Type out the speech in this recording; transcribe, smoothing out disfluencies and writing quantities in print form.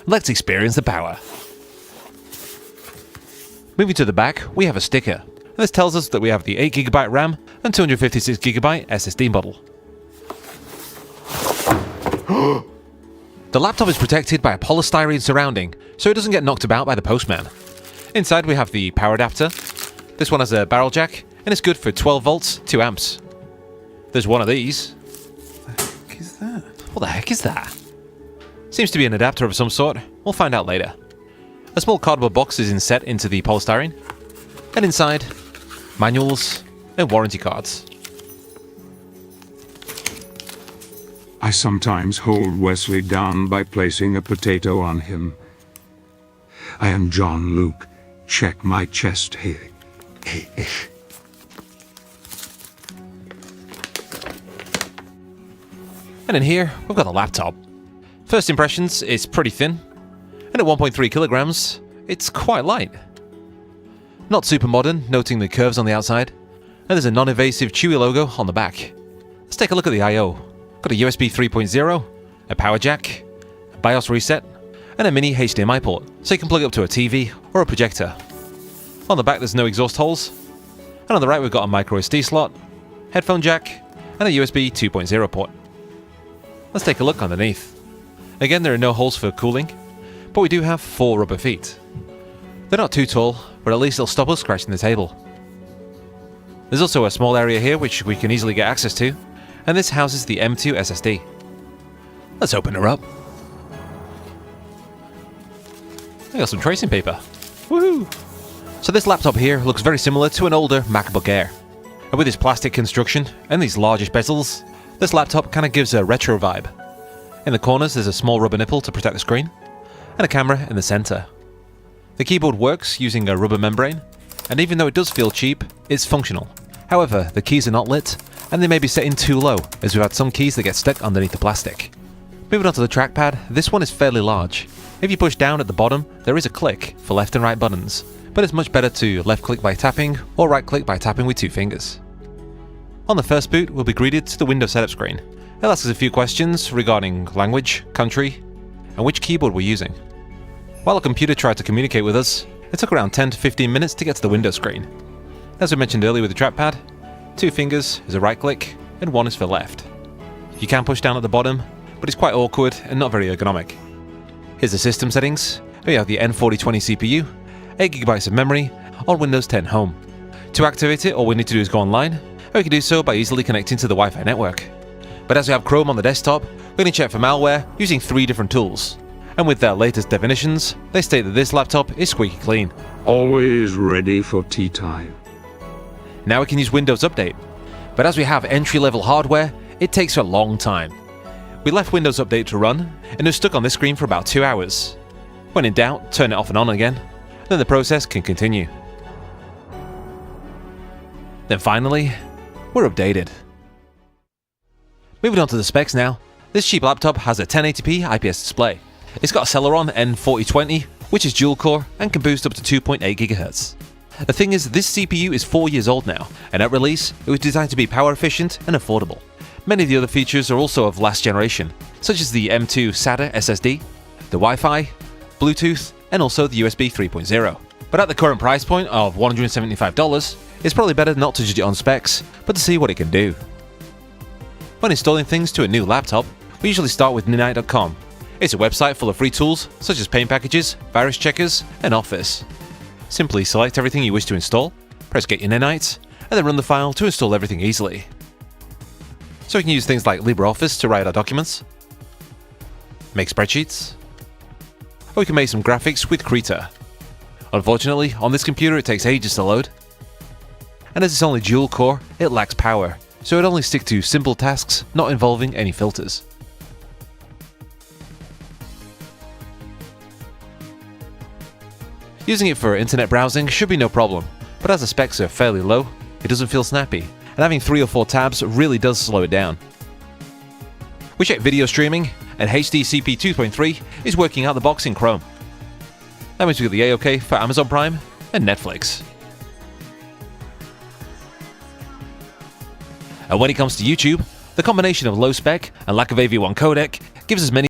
Let's experience the power. Moving to the back, we have a sticker. This tells us that we have the 8GB RAM and 256GB SSD model. The laptop is protected by a polystyrene surrounding, so it doesn't get knocked about by the postman. Inside we have the power adapter. This one has a barrel jack, and it's good for 12 volts, 2 amps. There's one of these. What the heck is that? Seems to be an adapter of some sort. We'll find out later. A small cardboard box is inset into the polystyrene, and inside, manuals and warranty cards. I sometimes hold Wesley down by placing a potato on him. I am John Luke. Check my chest here. And in here, we've got the laptop. First impressions, it's pretty thin, and at 1.3 kilograms, it's quite light. Not super modern, noting the curves on the outside, and there's a non-invasive Chuwi logo on the back. Let's take a look at the I/O. Got a USB 3.0, a power jack, a BIOS reset, and a mini HDMI port, so you can plug it up to a TV or a projector. On the back there's no exhaust holes, and on the right we've got a micro SD slot, headphone jack, and a USB 2.0 port. Let's take a look underneath. Again, there are no holes for cooling, but we do have 4 rubber feet. They're not too tall, but at least they'll stop us scratching the table. There's also a small area here which we can easily get access to, and this houses the M2 SSD. Let's open her up. I got some tracing paper. Woohoo! So this laptop here looks very similar to an older MacBook Air. And with its plastic construction and these largish bezels, this laptop kind of gives a retro vibe. In the corners there's a small rubber nipple to protect the screen, and a camera in the center. The keyboard works using a rubber membrane, and even though it does feel cheap, it's functional. However, the keys are not lit, and they may be setting too low, as we've had some keys that get stuck underneath the plastic. Moving on to the trackpad, this one is fairly large. If you push down at the bottom, there is a click for left and right buttons, but it's much better to left click by tapping or right click by tapping with 2 fingers. On the first boot, we'll be greeted to the Windows setup screen. It'll ask us a few questions regarding language, country, and which keyboard we're using. While the computer tried to communicate with us, it took around 10 to 15 minutes to get to the Windows screen. As we mentioned earlier with the trackpad, 2 fingers is a right click and 1 is for left. You can push down at the bottom, but it's quite awkward and not very ergonomic. Here's the system settings. We have the N4020 CPU, 8GB of memory on Windows 10 Home. To activate it, all we need to do is go online, and we can do so by easily connecting to the Wi-Fi network. But as we have Chrome on the desktop, we're going to check for malware using 3 different tools. And with their latest definitions, they state that this laptop is squeaky clean. Always ready for tea time. Now we can use Windows Update. But as we have entry-level hardware, it takes a long time. We left Windows Update to run, and it was stuck on this screen for about 2 hours. When in doubt, turn it off and on again, then the process can continue. Then finally, we're updated. Moving on to the specs now. This cheap laptop has a 1080p IPS display. It's got a Celeron N4020, which is dual-core and can boost up to 2.8 GHz. The thing is, this CPU is 4 years old now, and at release, it was designed to be power efficient and affordable. Many of the other features are also of last generation, such as the M2 SATA SSD, the Wi-Fi, Bluetooth, and also the USB 3.0. But at the current price point of $175, it's probably better not to judge it on specs, but to see what it can do. When installing things to a new laptop, we usually start with Ninite.com. It's a website full of free tools such as paint packages, virus checkers, and Office. Simply select everything you wish to install, press Get Your Ninite, and then run the file to install everything easily. So we can use things like LibreOffice to write our documents, make spreadsheets, or we can make some graphics with Krita. Unfortunately, on this computer it takes ages to load, and as it's only dual core, it lacks power, so it only stick to simple tasks not involving any filters. Using it for internet browsing should be no problem, but as the specs are fairly low, it doesn't feel snappy, and having 3 or 4 tabs really does slow it down. We checked video streaming, and HDCP 2.3 is working out the box in Chrome. That means we got the A-OK for Amazon Prime and Netflix. And when it comes to YouTube, the combination of low spec and lack of AV1 codec gives us many